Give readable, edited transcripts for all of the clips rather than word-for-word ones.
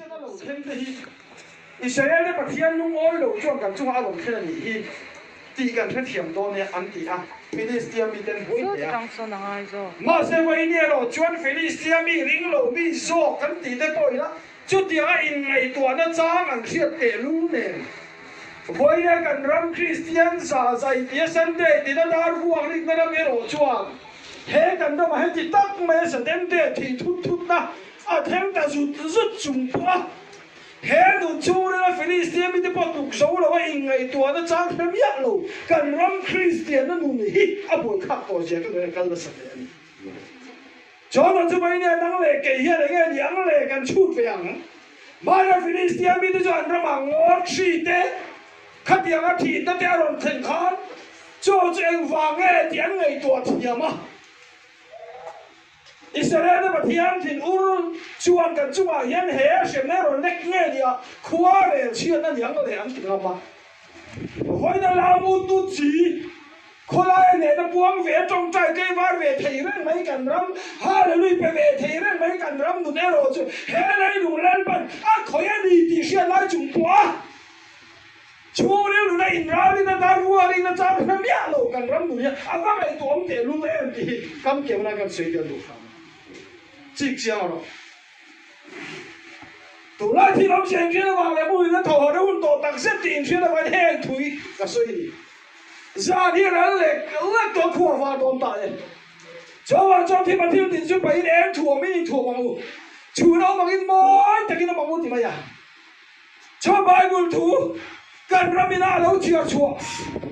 Pathian nó lẩu thêm thì Israel đấy Pathian nung oi lẩu chuông cần chung lẩu thêm là nhỉ tỷ cần phải thiểm đo này ăn tỷ à Philistia mi tên bối này à mà sẽ vậy nè lẩu chuan Philistia mi ring lẩu mi zo cần tỷ đấy bối đó chút tiếng in ngày tuổi nó trang ăn thiệt để luôn nè với nè cần ram Christian sa dạy tiếng Sunday thì nó đã vuông đi nó đã biết lẩu chuan thế cần đâu mà hết thì tắc mấy Sunday thì thút na à thêm ta rút chung quá thế đủ chú đó Philistia mi đi bắt tục số là vậy ngày tuổi nó trang thêm nhất luôn cần ram Christian nó nung hít à buồn khắc bỏ chết cái này cần là Sunday cho nó cho mấy nè năng lệ kể hiện đấy nghe năng lệ cần chút về hàng mà là Philistia mi đi cho anh ra mạng ngót xì té khát tiếng á thịt nó té rồi thành khán cho anh vàng nghe tiếng ngày tuổi thì mà Israel nó Pathian thì chuan cần chung à hiện hè xem nè rồi lách nghe đi à khóa về chuyện nó nhang nó để ăn tiếng mà với nó làm một chút gìคนละเนี่ยนะพวงเวทจงใจเกี่ยวกับเวทีเรื่องไม่กันรำฮาเลลูยาเวทีเรื่องไม่กันรำดูแน่รอจูเฮ้ยนายดูแลปันอ่ะขอยันดีที่เชื่อไล่จุงปัวชูเรื่องในอินราลีน่ะดารัวลีน่ะจ้าเป็นเมียโลกันรำดูเนี่ยอ่ะว่าไอ้ตัวมันเตะลุงเอ็มดีคำเกี่ยวกับสิ่งเดียวดูครับจิกเสียงเราตัวไล่ที่เราเสียงเชื่อว่าเลยบุญนั้นถอดแล้วมันโตตักเส้นตีนเชื่อว่าแห้งถุยก็สวยดีgia đình人嘞，那多破发多大嘞！昨天把天顶就被人土没土忙务，土到忙一摸，就给他忙务怎么样？昨白不土，跟人民那老去错，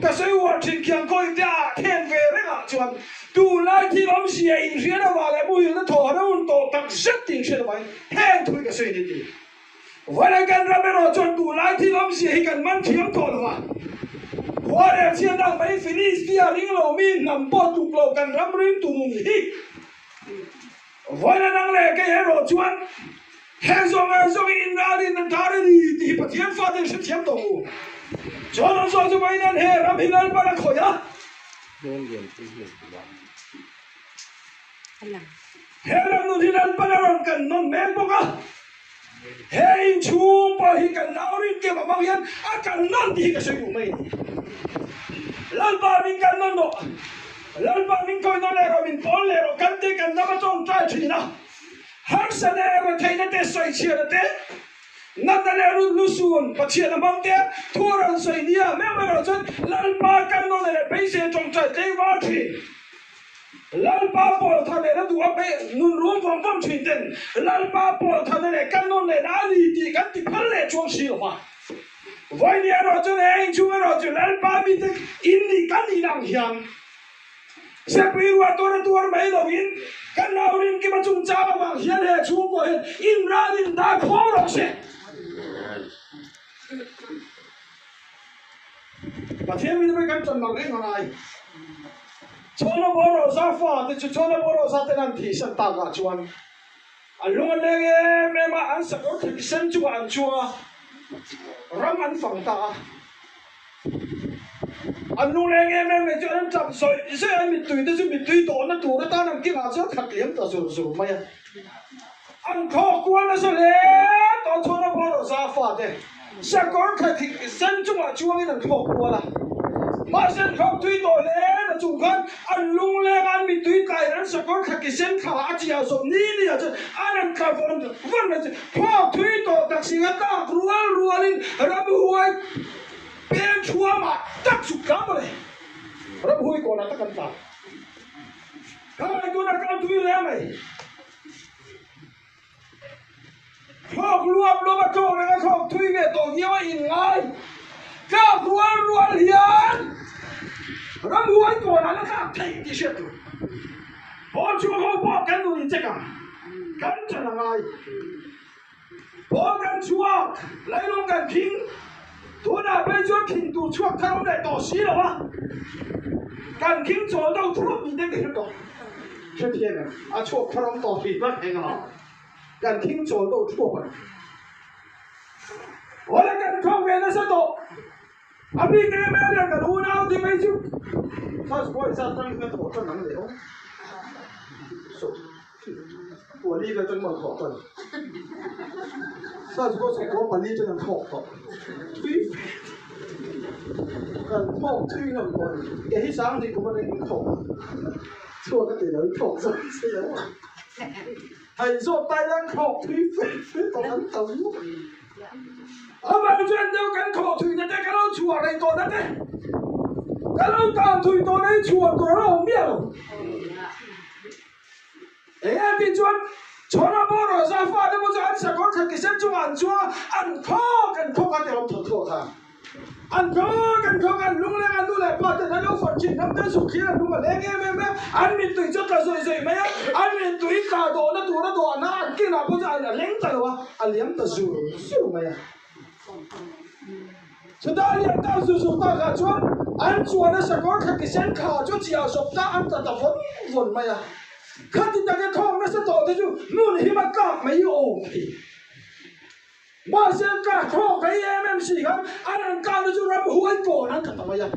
但是我今天过一点天飞那个船，都来天我们是饮水的话嘞，不用那土那我多当实顶水的话，很土个水的地，我来跟人民那船都来天我们是一个满天土的话。我哋先當俾菲利斯亞領路面能波獨路近咁樣獨立，我哋能嚟嘅嘢羅轉，輕鬆in哪裡能打得你不天發的是天動物，就能說是為難係讓平安把它可呀。係讓你平安把它讓更能明白啊。Hei chumpa hi kan naurin ke mamang yan akan nanti ka sa umay. Lalpa min kan nono. Lalpa min koy no lero min pon lero kante kan namatong try china. Har sa lero tay na te soy chia na te. Nanda lero lusun pa chia na mang te. Turan soy niya memero chun lalpa kan no lero base tong try te wa chi. Lalpa Paul thằng này nó đùa bé nun luôn phong phong chuyện tình Lalpa Paul thằng này căn non này đã đi thì căn thì phân lệ chuông xí mà vậy nè rồi cho nên anh chú rồi cho Lalpa bị cái in đi căn đi làm hiền sẽ bị qua tôi mấy đầu in căn nào in cái mà chúng ta mà hiền hệ chú của in ra in đã khó rồi sẽ và thêm mình mới căn chân bằng cái này cho nó bỏ ra sa pha thì cho nó bỏ ra sa tên anh thì sân ta cả chuan anh luôn anh em mà anh sẽ có thể sân chú anh chua rắm anh phẳng ta anh luôn em mà cho anh chậm soi sẽ anh bị tùy tổ nó tụ nó ta làm cái nào chứ thật liếm ta rồi mày anh khó quá nó sẽ lẽ tao cho nó bỏ ra sa pha thế sẽ có thể sân chú anh chua cái thằng khó quá là mà sen không tùy tội lẽ là chủ con anh lung lên anh bị tùy tài anh sẽ có cái sen khá chỉ ở số ní à chứ anh cả vẫn là họ tùy tội đặc sĩ người ta rùa lên ra bùi bên chua mà tắc sụp cả rồi ra bùi còn là tắc cẩn thận cái tôi là cái tùy lẽ mày họ luôn mà cho người ta họ tùy về tội nhiều in ngay cái rùa liền Ram huay ko na ka thei ti shet tu. Bon chu ho bo kan nu che ka. Kan cha na ngai. Bo kan chuak, lai long kan king. Tu na be chu king tu chuak tha long dai to xi lo wa. Kan king zo dou tu mi de ke to. Che tie na. A chuak tha long to fi ba ke nga. Kan king zo dou chuak ba. Ola kan khong ve na sa to. अभी के मैं क्या करूँ ना उसी में चुप सच कोई साथ में मैं थोड़ा सा नंगे हो सो 我立个这么好笨。sao chúng tôi có quản lý cho nên thọ thuy cần thọ thuy là một cái sáng thì cũng có thể thọ chua cái tiền đấy thọ rồi sẽ thầy do tay đang thọ thuy phê còn hắn tống mà chuyện đâu cần thọ thuy này cái nó chùa này còn đấy cái nó tàn thuy tôi đấy chùa của nó không biết ấy thì chuyện cho nó bỏ rồi ra pha để bây giờ anh sẽ có cái xem chung ăn chua ăn khó cần khó cái ông thở thở thà ăn khó cần khó ăn lúc này ăn lúc này bắt đầu nó phát triển năm tới số kia lúc mà lên em ăn mình tùy chất là rồi mấy ăn mình tùy cả đồ nó ăn kia nào bây giờ là lên tới rồi ăn liếm tới rồi mấy chúng ta liếm tới rồi ta cả chua ăn chua nó sẽ có cái xem khá cho chỉ ở shop ta ăn ta vốn mấy khát thì ta cái thong nó sẽ tổ tới chú luôn hi mà cặp mấy ổ thì mà xem cả thong cái em xì không anh ăn cao nó chú ra huống cổ nó thật mà vậy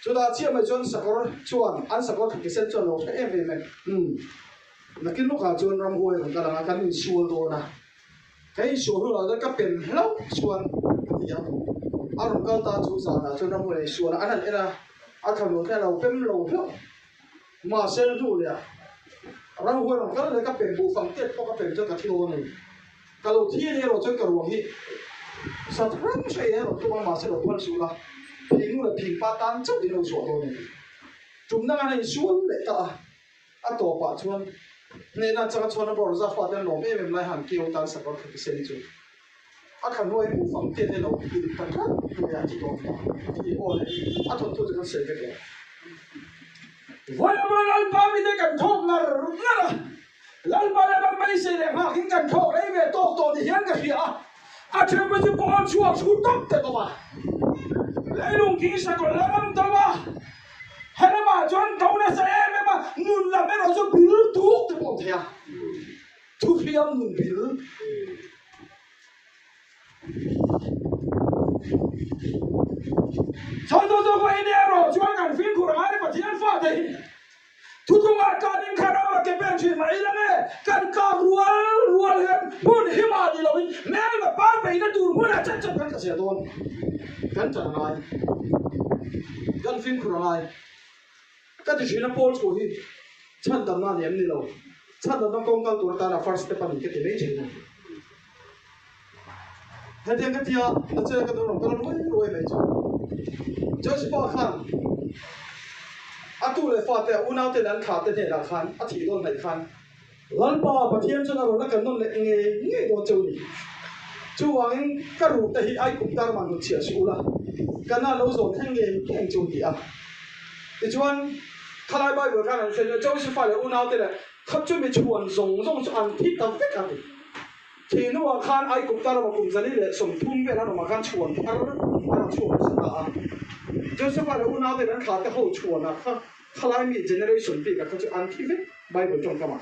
chúng ta chia mấy chân sạc rồi chuan ăn sạc rồi cái xem chuan nó cái em về mày là cái lúc nào chuan ram huống còn cả là cái mình xuôi đồ na cái xuôi rồi là cái biển lâu chuan thì anh ăn cao ta chú sao là chuan ram huống xuôi là anh là thằng nó theo lâu phim lâu lắm mà xem đủ rồi răng hôi nó cái này các biển bù phẳng tiết có các biển cho các lô này các lô thiên này rồi cho các ruộng hi sao thằng chơi này rồi tôi mà sẽ được quan số là平了平八单这里都说到呢，中那个说来的啊，多把穿，那这个穿的包子发的老妹妹来喊叫单什么可以先做，啊，看我不方便的老弟弟看看，对呀，这种你我嘞，啊，团这个谁这个？我要不然把你的干痛啊，咱把那个没谁的话，跟干痛那边多的很个去啊，啊，这不就不好出动的嘛？lấy luôn kỹ sao còn lắm đâu mà hay là mà cho anh thấu này sẽ em mà ngừng làm cái đó cho bị thuốc thì bọn thèm thuốc khi em ngừng bị cho quay đi rồi cho anh cảnh phim của nó mà thì anh phát thì thu thu mà cả những khả năng là cái bên chuyện này là nghe cần cả ruột lên muốn hiểm à đi rồi mẹ mà ba bảy nó đủ muốn là chắc chắn cái gì đóกันจังไรกันฟิล์มคุณอะไรก็จะช่วยนักบอลช่วยฉันทำงานอย่างนี้เราฉันต้องกองกันตัวตาหน้า first step นี่ก็จะไม่ใช่นะเหตุการณ์ที่อาจารย์ก็ต้องการรวยไม่ใช่จะสิบ้าขันอาตุเลยฟาดแต่อุณาเตนันขาดแต่เนี่ยละขันอาทิตย์โดนไหนขันลันป้าปะเทียมฉันเอาแล้วกันนั่นเลยเงี้ยโดนเจ้านี่chú anh các ruột tại ai cũng ta mà một chia số là cái nào lâu rồi thanh nghề anh chú thì thì chú anh khai lại bài vừa cái này xem cháu sẽ phải là u nào thế này khắp chú bị chuồn rồng cho anh thích tao tất cả thì nó mà khan ai cũng ta mà cùng gia đình để sống thun về nó mà khan chuồn anh chuồn sẽ ta cháu sẽ phải là u nào thế này khá cái hậu chuồn khai lại mi generation bị cái chú anh thích bài vừa trong cái mà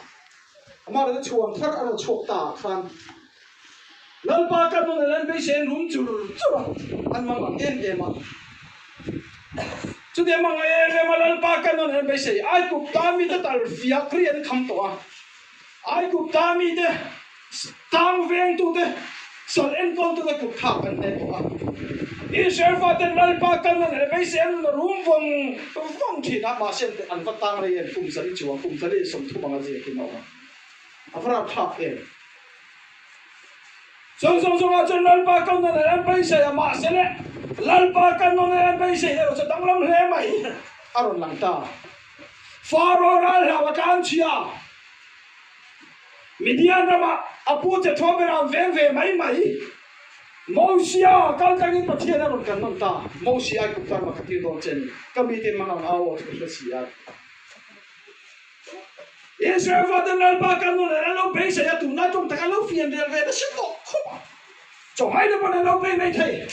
nó chuồn thắt anh chuột ta khan lần ba cái nó lần bây giờ luôn chú anh mang em mà chú em mang em mà lần ba cái nó lần bây giờ ai cũng ta mi đó tal việc riêng không to ai cũng ta mi đó tăng veng tu đó sau em con tu đó cũng tháo cái này to ý sẽ phát đến lần ba cái nó lần bây giờ nó luôn vong thì nó mà xem anh phát tăng này cũng sẽ đi chùa cũng sẽ đi sống thu bằng gì cái nào à phải tháo em song à chân lần ba con này em bây giờ mà sẽ này lần ba con này em bây giờ rồi sẽ tăng lắm thế mày rồi lăng ta pharo ra là cái chia media mà apu sẽ thua về làm về mày Mosia kalau kami percaya dengan kanon ta Mosia cũng ta mà cái tiếng đó trên kami tin mang ao cái gì Israel phát đến lần ba kanon này nó bây giờ tụi nó trong ta nó phiền về nó sẽ tốt không cho hai đứa bọn nó bây này thấy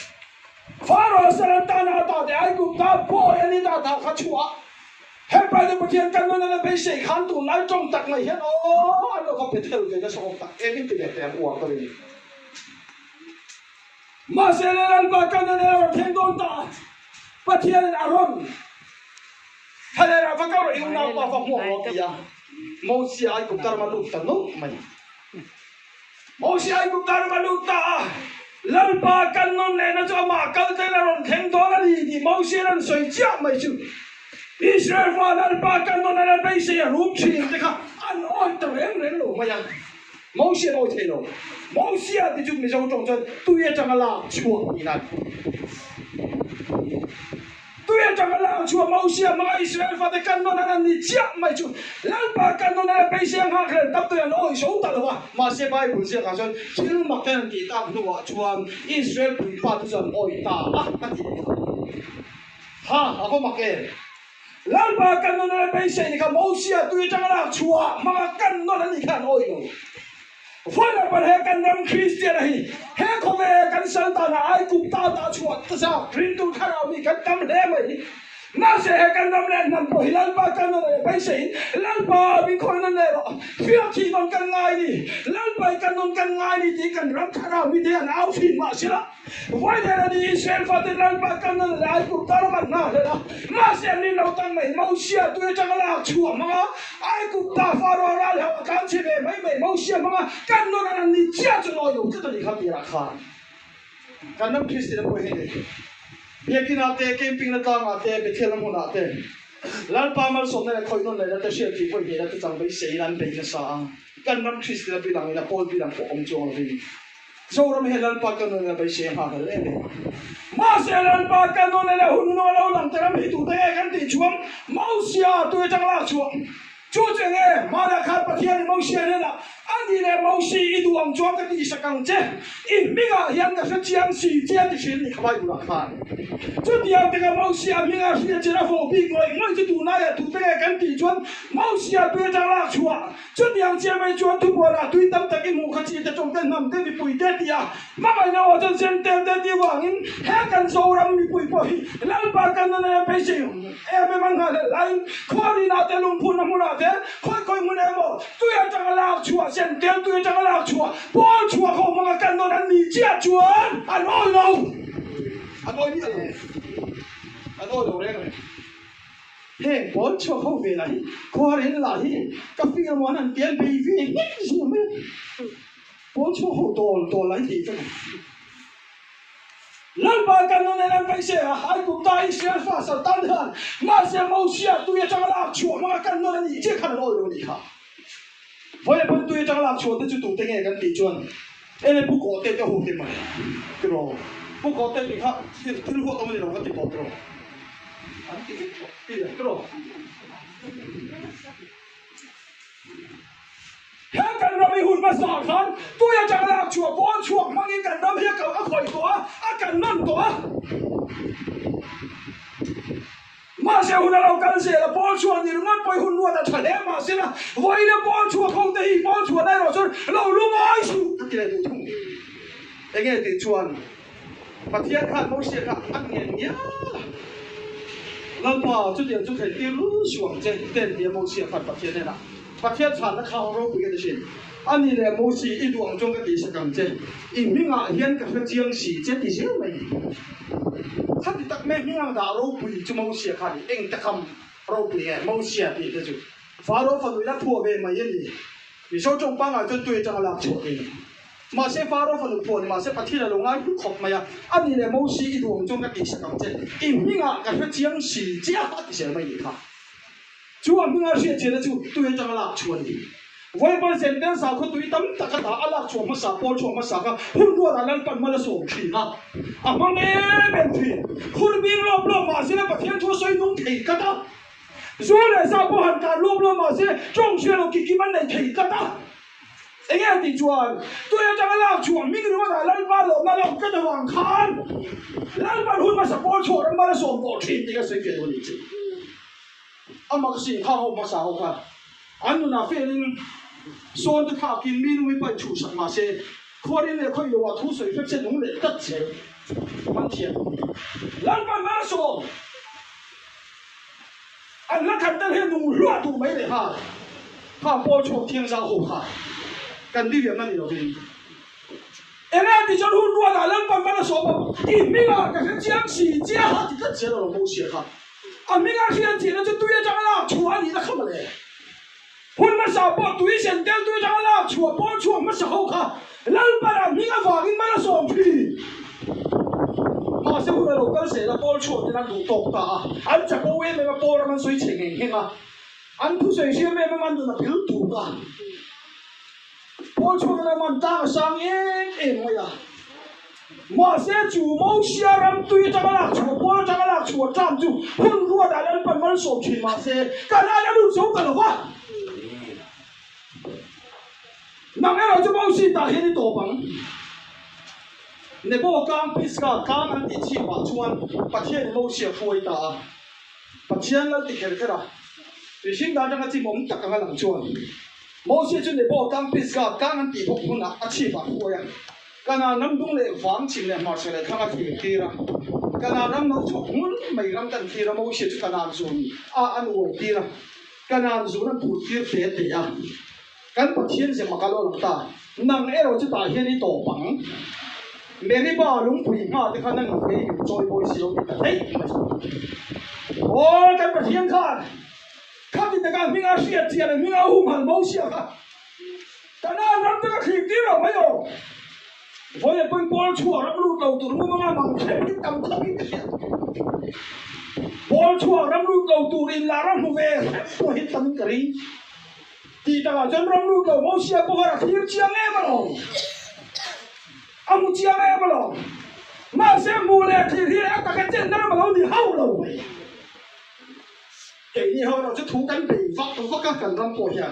Pharaoh sẽ làm ta nào ta để ai cũng ta bỏ anh đi ta khát chúa hết bây giờ percaya kanon này bây giờ khán tụi nó trong ta này hết nó không biết theo cái số ta em biết cái em uổng cái gì mà sẽ lên ba cái này là thiên đồn ta, bắt thiên Aaron, hay là phát cáo yêu nào mà phát mua kia, mau si ai cũng tar malu ta no mai mau si ai cũng tar malu ta lần ba căn non này nó cho mà căn thế là còn thèm đó là gì thì mau si lần soi chạm mày chứ Israel và lần ba căn non này là bây giờ rúm chuyện thế cả ăn oi tao em lên lỗ mày ăn mau si oi thế rồi mau si thì chúng mình trong trong chân tôi chẳng là chuột gì này tôi chẳng là chùa mau xia mà Israel phát cái căn nó là đi chạm mày chú lần ba căn nó là bây giờ hàng lên tập tôi là ôi số tao là mà xe bay buồn xe cả sơn chỉ mặc cái gì ta cũng nói chùa Israel bị bắt tôi rằng ôi ta cái gì ha có mặc cái lần ba căn nó là bây giờ你看mau xia tôi chẳng là chùa mà căn nó là你看ôi rồi phải là bạn hệ căn năm Christian này hệ có về căn sơn ta là ai cũng ta chuột ta sao riêng tôi khai nào mi căn tâm thế mày mà sẽ hệ căn năm này nằm bởi lần ba căn này bây giờ lần ba mình coi nó này rồi phía thì còn căn ngay đi lần ba căn ngay đi thì căn rắm khai nào mi thế là áo phim mà xí là phải là đi Israel phát đến lần ba căn này là ai cũng ta nó na thế đó mà sẽ đi đâu tăng mày mau xia tôi chẳng là chuột mà ai cũng ta phá rồi ra là căn chế về mấy mau xia mà căn nó là đi chia cho nó dùng cái gì khác biệt là khác căn năm Christian có hết đấy bây giờ nãy camping là tang nãy bây giờ làm hôm nãy lần ba mal sống này coi nó này là cái chuyện gì vậy là cái chẳng phải xây lần bây giờ sao căn năm Christian bị làm là Paul bị làm của ông John rồi rồi làm hết lần ba căn này bây giờ hàng cái này mà sẽ lần ba căn này là hôn nó lâu lắmแต่เราไม่ถูกได้กันติดช่วงมั่วเสียตัวจังละช่วงจู่ๆไงมาแล้วขาดประเทศมั่วเสียเนี่ยนะอันนี้เลยมั่วเสียอีดวงจ้วงกันที่สักครั้งเจ้อีมิกาเฮียนก็是这样สี这样的事你可不可以不看จู่ๆ这个มั่วเสียมิกา是这样佛比我就读那个读这个กันติดช่วงมั่วเสียตัวจังละช่วงจู่ๆ这样ไม่ช่วงทุกคนอ่ะตัวตั้งแต่กี่โมงเขาจะจงเต้นนำเต้นมีปุ๋ยเต้นดีอ่ะมาไม่เนี่ยว่าจะเต้นดีกว่างี้แค่กันโซ่รำมีปุ๋ยแล้วปากกันนั่นเลยไปสิไม่มันหาเลยไอ้ข้อนี้น่าจะลงทุนนะมึงน่าจะค่อยมึงเนี่ยบอกตัวยังจะลากชัวเส้นเดียวตัวยังจะลากชัวบอลชัวเขามากันนั่นนี่เจ้าชัวอันน้อยเราอันน้อยนี่อะไรอันน้อยเราเนี่ยเฮ้บอลชัวเขาเป็นอะไรข้อนี้อะไรกับฟิล์มวันนั้นเปลี่ยนไปฟิล์มนี่ใช่ไหมบอลชัวเขาโดนหลายทีจังlần ba căn nó này lần bây giờ hai cũng đại sẽ phát sản tan hơn mà sẽ mau xia tôi chẳng làm chuột mà căn nó là gì chứ khăn rồi đi hả với lại tôi chẳng làm chuột tôi chỉ tụt cái nghe căn tỷ chuột em này不搞店就好店嘛对不不搞店你看这听说他们那种个地方对不啊对不แค่กันเราไม่หุ่นมาสอนกันตัวยังจะลากชัวบอลชัวมันยังกันเราเพียงกับอ่ะข่อยตัวอ่ะกันนั่นตัวมาเสียหุ่นเรากันเสียแล้วบอลชัวนี่งั้นไปหุ่นวัวแต่ทะเลมาเสียนะไว้เนี่ยบอลชัวเขาตีบอลชัวได้หรอจนเรารู้ไหมชูตั้งใจดูทุ่งไอ้เงี้ยติดชวนประเทศข้าไม่เสียข้าอันเงี้ยเนี่ยเราพอจุดเดียวจุดเดียวรู้ช่วงเจ็ดเดียวไม่เสียข้าประเทศเนี่ยนะประเทศชาตินักข่าวเราคุยกันสิอันนี้เลยมูสีอีดวงจงกันดีสักครั้งเจ้อีมิงอ่ะเห็นกับเจียงสีเจ้ดีเสียไหมถ้าติดตักแม่มิงอ่ะด่าเราคุยจะมูสีขาดเองตะคำเราคุยมูสีปีเดียวฟ้าเราฝันวิลาพัวเบมาเย็นดีมีโซ่จงปังอ่ะจนตัวจังหลักชัวเองมาเสฟ้าเราฝันพัวมาเสประเทศเราง่ายทุกขบมาอ่ะอันนี้เลยมูสีอีดวงจงกันดีสักครั้งเจ้อีมิงอ่ะกับเจียงสีเจ้ดีเสียไหมดีค่ะชัวมึงอาเสียเจนะชัวตัวจังหลักชัวดีไว้บนเส้นเดินสาวคนตัวตั้มตะกะตาอัลลักชัวมาสาปอชัวมาสาก็หุ่นรัวแต่นั้นปันมาละส่งขีนะอ่ะมันเป็นทีคุณวิ่งรอบมาสิแล้วประเทศทั่วซอยนุ่งถีกันตาส่วนเลยสาวผู้หันการรอบมาสิจงเชื่อเรากี่มันในถีกันตาไอ้เงี้ยติจวนตัวจังหลักชัวมิ่งรัวแต่นั้นบ้านเรามาเราก็จะวางคันนั้นบ้านหุ่นมาสาปอชัวนั้นมาละส่งปอถีนี่ก็เสียเกียรติตัวนี้อามาสิข้าวมาสาวค่ะอันนู้นน่ะเฟลินโซนที่ข้ากินมีนุ่มไปชูสักมาเสคนนี้เนี่ยเขาอยู่ว่าทุกสิ่งเพื่อนุ่งเลยตัดเสียมันเทียนหลังบ้านมาส่งอันนั้นขันตั้งให้นุ่งรัวถูกไหมเลยค่ะข้าพ่อชอบเที่ยงเช้าหกค่ะกันดีแบบนั้นนี่เราเป็นเอ็งที่จะรู้รัวแต่หลังบ้านมาส่งอีมิงอ่ะก็คือเจียงสีเจียฮะที่ตัดเสียเราไม่เสียค่ะ啊，明个天气那就对着个啦，穿你那看不嘞？不 hun ma sa po tui sen tel tui jang la chua po chua ma sa ho kha lal para mi nga wa in ma la som phi ma se hu lo ka se la po chua ni na du tok ta an cha ko we me ma po ra man sui cheng heng heng a an thu sui sia me ma man du na phil tu ta po chua na man ta sang em ma ya mà sẽ chủ mẫu xe ram tuy cho nó chủ bố cho nó chủ trạm chủ hun rùa đã lên phần mân sổ chỉ mà sẽ cả hai đã đủ số cả rồi quá nằm ở đó cho mẫu xe ta hiện đi tổ bằng nếu bố cam pizza cam ăn thịt chi mà chuan bắt hiện mẫu xe phơi ta bắt hiện là thì cái đó vì sinh ra trong cái gì mông tất cả làm chuan mẫu xe cho nếu bố cam pizza cam ăn thịt bốc hun là chi mà phơi cái nào nắm đúng lệ vắng chỉ lệ mà sẽ lệ thằng cái gì ra cái nào nắm nó chọn muốn mày nắm tận khi nó mau sẽ cho cái nào dùng ăn uống đi ra cái nào dùng nó bùn kia phê thế à cái bậc thiên sẽ mặc cái lo ta năng ấy rồi cho ta hiện đi tổ bằng mấy cái bà lúng quỷ mà thì khả năng cái trôi bôi xíu thì thấy ôi cái bậc thiên khát thì cái mình ăn xiết xiết này mình ăn hung hăng mau xiết à cái nào nắm cái khí kia rồi mấy rồi với lại bên ball chua lắm luôn đầu từ lúc mà bằng thế cái tầm thấp cái ball chua lắm luôn đầu từ đi là lắm về tôi hết tầm cái gì thì ta chân lắm luôn đầu máu xe bò là thiếu chiang em mà rồi ông chiang em mà rồi mà xe mù lẹ thì ăn cả cái chân đó mà nó đi hao rồi cái gì hao nó sẽ thú cánh bị vắt các cần răng cổ hiện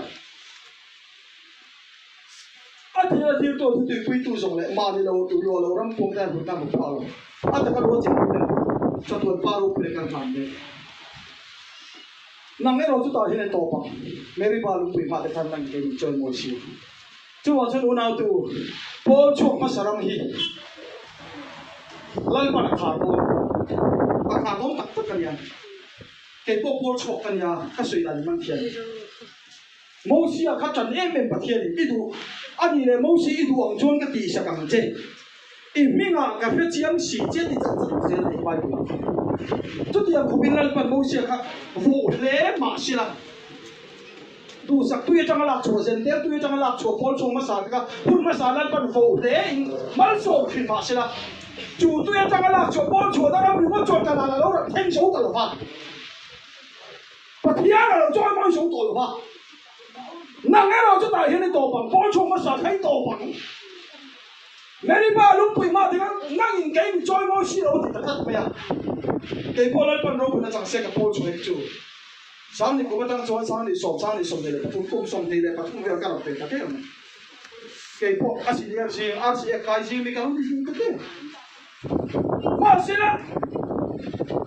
thì tôi thì quy tu dùng lại mà đi đâu tụi lo ram phong ra một năm một bao tất cả đồ chỉ cho tôi bao lúc để làm đấy nằm cái đó chúng ta hiện nay tổ bằng mấy cái bao lúc bị mà để làm cái chơi mua xíu chú bảo cho đồ nào tu bao chuột mà sao làm hi lấy mà khá bom tắc tất cả nhà cái bao chuột cái nhà cái水蛋蛮甜冇事啊，佢真係明白天呢度，你咧冇事呢度黃磚嘅地實咁啫，明啊，佢非將時間你真係先嚟擺度，做啲人嗰邊咧冇事啊，無咧馬事啦，都實對張個錯先，對張個錯，幫錯乜啥嘅，換乜啥咧份無咧，乜錯全馬事啦，就對張個錯，幫錯得啦，如果做緊啦，攞嚟聽數得啦嘛，不聽啦，再幫數得啦嘛。năng cái nào cho ta hiện nay tổ bằng bao nhiêu mà sao thấy tổ bằng mấy ba lúc bị mà thì năng những cái mình chơi máu xí đâu thì tất cả bây giờ cái bao lần ban đầu mình chẳng xem cái bao nhiêu chú sáng thì cũng đang chơi sáng thì sống thì lại cũng sống thì lại cũng về cái nào về cái này cái bao à chị cái gì mình cái gì mà xí là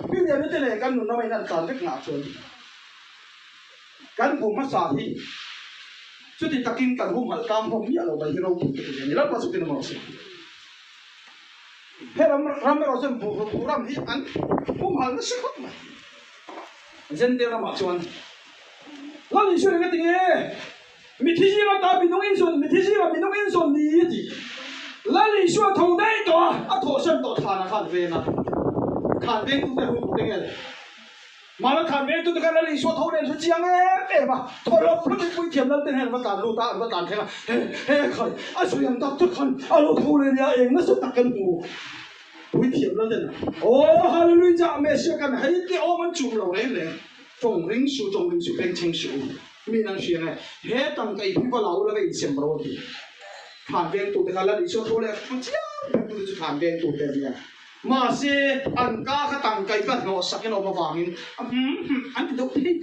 bây giờ nó này cái nó mới năn tàn rất ngã rồi cái vùng mà sao thì cho thì ta kinh cần hôm hal cam hôm nhỉ là bây giờ đâu cũng được này là pas cái nào xí hết ram rồi xem bù ram thì ăn hôm hal nó sẽ khóc mà dân đều là mặc chuan là lý xuân cái tiếng ấy mình thi gì mà ta bị nông yên xuân mình thi gì mà bị nông yên xuân đi gì là lý xuân thầu đây đó thầu xem đó khăn về cũng phải hùng tiếng ấy mà nó khăn về tôi cái là lý xuân thầu đây là chiang ấy mà thầu lộc nó bị bụi thiểm lên tên hèn mà tàn thế là khơi suy em tao tức khăn lộc thầu đây nhà em nó sẽ tắc cái mù bụi thiểm lên tên hallelujah mẹ sẽ cần hay cái ôm anh chùm lâu đấy nè trồng rinh su bên trên su mình đang suy này hết tăng cái bị vào lâu là cái xem rồi thì khăn về tôi cái là lý xuân thầu đây không chiang tôiจะkhăn về tôi đây nha mà sẽ ăn cá cái tăng cái nó sắc cái nó mà vàng anh thì đâu biết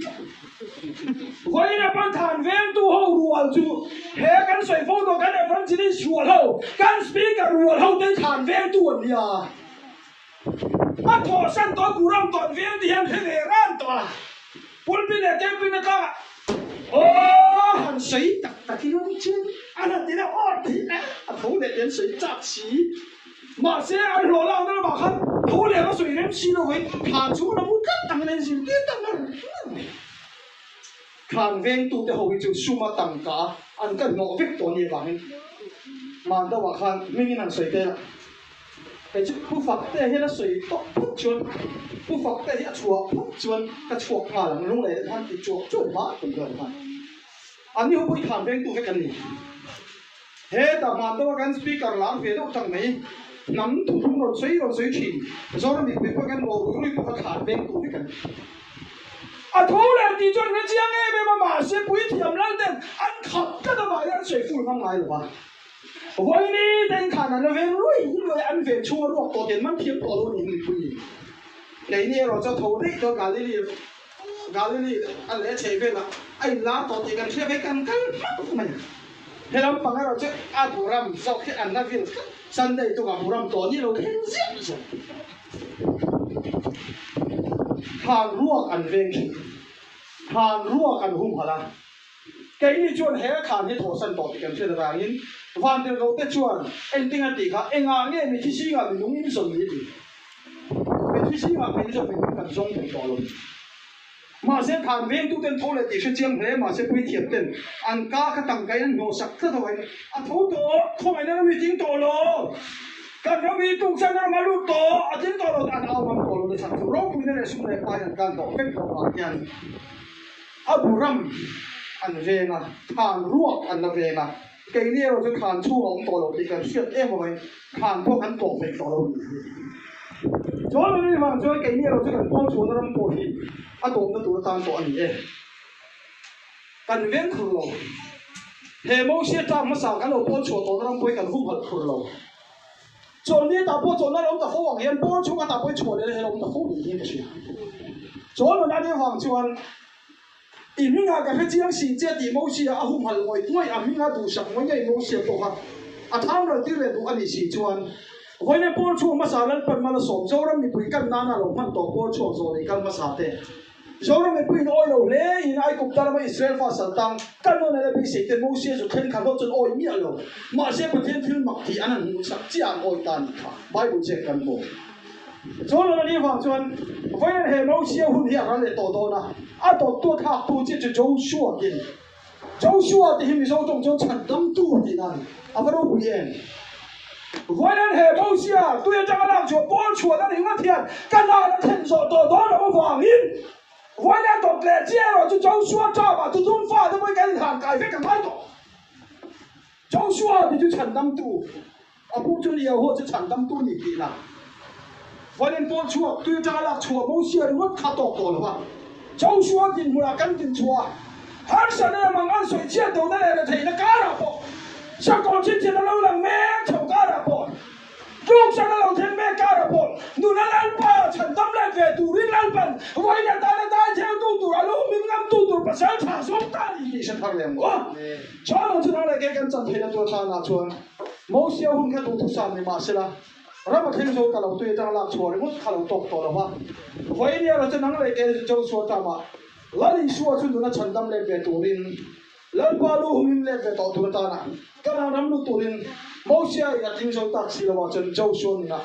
vậy là bạn thản về tu hậu ruột chú hết cái水风都cái này vẫn chỉ đi ruột hậu cái speaker ruột hậu đến thản về tu nhỉ thọ sanh đó cú rong toàn về thì em thấy người ran toàn bốn bên này cái bên này cả hành水特cái nó chứ anh là tí nào thì nè thấu để đến水扎起mà sẽ ăn lỗ lao nó bảo khăn thấu để nó水đến chi nó vậy thản chú nó muốn cắt tăng lên gì tiếp tăng lên khăn ven tu để hậu bị chú mà tăng cả ăn cái ngõ vếtตัวนี้vào nên mà đâu bảo khăn mình ăn水đây cái chúผู้ฝักแต่เห็นแล้วสวยตกพุ่งชวนผู้ฝักแต่เห็นชัวพุ่งชวนกระชวกมาหลังลงเลยท่านติดชัวชวนมาเป็นเกินมา anh ấy không thảm với tụi cái này hết à mà đâu cái speaker làm về đâu chẳng mấy nắm tụi chúng rồi xoay chỉ do nó bị cái cái đồ rồi tụi cái thảm với tụi cái này à thôi là đi cho người chiang nghe mà sẽ bùi thiểm lên đến anh khóc cái đó mà anh sẽ phụ ngang lại rồi mà vậy đi đến khả năng nó về rồi anh về chua rồi có tiền mang thiểm có luôn những người bùi cái này rồi cho thầu đấy cho Galilee anh lấy chế về là anh lá tổ thì cần chế về cần mà thế làm bằng rồi chứ Abraham sau khi anh đã viên sân đây tôi gặp Abraham tổ như là thiên diệp hàng ruộng ăn ven hàng ruộng ăn hung hả cái này chuan hè khăn hết hồ sân tổ thì cần chế được ra nhưng van được đâu tết chuan anh tiếng anh thì cả anh nghe mình chỉ xin mình đúng như gì mình chỉ xin mình cho mình cần giống mình tổ luôn mà sẽ thản viên tu tên thô là chỉ sẽ chiang thế mà sẽ quy thiệp tên ăn cá cái tầng cái nó sắc thế thôi thô tổ không phải nó bị tiếng tổ lo cái nó bị tung sang nó mà lụt tổ tiếng tổ lo ăn ao bằng tổ lo sắc rồi quy nó xuống này phải ăn can tổ phép tổ bạc nhàn Abraham ăn về na thản ruộng ăn là về na cái này rồi sẽ thản chu ông tổ lo thì cái chuyện em rồi thảnพวกăn tổ phép tổ lo cho nên là cho cái này rồi sẽ cần quan chú nó làm tổ thì tổ nó tụi tan tổ anh ấy cần viên khử lầu hệ mẫu xe trang mà sao cái lầu quan chú tổ nó làm quay cần hung hận khử lầu cho nên ta bố cho nó ông ta không hoàng hiền bố chú ta bố chú để hệ ông ta không bị hiền chứ cho nên anh ấy hoàng chú anh ý mình cái cái chiang xì chết thì mẫu xe hung hận rồi ngay mình đủ sẵn ngay ngay mẫu xe tổ ha tham rồi tiêu lệ tụi anh ấy xì chú anh vậy nên bố chú mà sao lần phần mà nó sống cho nó mình bị cắn nana lồng phân tổ bố chú rồi cắn mà sao thế rồi nó mình quên oi lâu lẽ in ai cũng ta là Israel phát sản tăng cái nó này là bị sĩ tên Moses rồi khen khăn đó chân oi miệng lâu mà sẽ có thiên thiên mặc thì anh ăn sắc chiang oi tan cả Bible check cần bộ rồi nó đi vào chân vậy nên hệ Moses hun hiệp anh để tổ na tổ thác tổ chỉ cho Joshua thì mình số trong trong trận đấm tu thì này vẫn đâu bị yên vậy nên hệ Moses tôi chẳng làm chuyện bỏ chuột nó đi mất thiệt cái nào nó thành rồi tổ đó nó vàng in vậy nên tổ lệ chia rồi cho Joshua cho mà cho chúng pha nó mới cái hàng cải với cái máy tổ Joshua thì cho trận đấm tu bố cho nhiều hộ cho trận đấm tu nhỉ kỹ là vậy nên bố chúa tôi chẳng làm chúa Moses nó khá tổ rồi mà Joshua thì mua căn tin chúa hắn sẽ nên mang ăn sủi chia đầu đây là thấy nó cá là bộ sao còn chiến chiến nó lâu là mẹ chồng cá là bộ lúc sau nó lâu thêm mẹ cá là bộ nụ nó lan ba trận tâm lại về tù đi lan bẩn vậy là ta theo tu là lúc mình ngắm tu bà sáng thả xuống ta đi sẽ thằng liền quá cho nó lại cái chân thấy nó tôi ta là chuồn mỗi siêu hung cái tu sản này mà sẽ là rồi mà thêm số cả lâu tôi đang làm chuồn nó khá lâu tộc tổ là vậy nên là cho nó lại cái châu số ta mà lấy số chúng nó trận tâm lại về tù đi lần ba lô mình lên về tàu tu ta na cái nào nắm lô tu lên mỗi xe ya tiếng số taxi là vào chân châu xuân na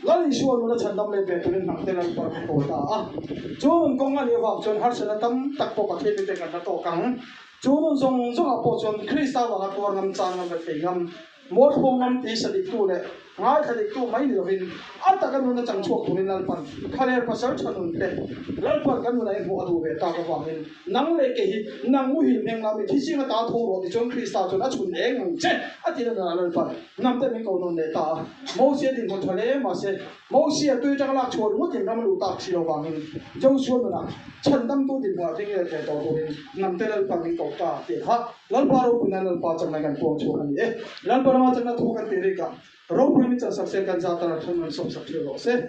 lần số nó chân tâm lên về tu lên nặng tên là bảo tàu ta chú mình công an địa phương chân har sơn tâm tắc bộ bạc thiên tên là tàu căng chú mình dùng à bộ chân Krista và các quan ngâm trang ngâm về ngâm một hôm ngâm tí sẽ đi tu lệ ngay khi đi tu mấy điều viên anh ta cái nó chẳng chuộc tu lên lần phần khai lên pasal chân nó lên lần phần cái nó này bộ tu về ta cái vàng lên nắng lệ cái nắng mùi hình hình làm mình thi sinh ta thô rồi thì chân Krista chân đã chuẩn đen ngầm chết thì nó là lần phần nằm tên mình cầu nó để ta mỗi xe thì còn thuê mà xe mỗi xe tôi chẳng là chuột mỗi tiền năm lụt tạc xì đầu vàng lên châu xuân rồi nè chân tâm tôi thì mua cái cái tàu tu lên nằm tên lần phần mình cầu ta thì ha lần ba rồi cũng lần ba chẳng là cái cuồng chuột này lần ba mà chẳng là thu cái tiền đấy cả rồi mình chẳng sắp xếp cái giá ta là không mình sống sắp xếp rồi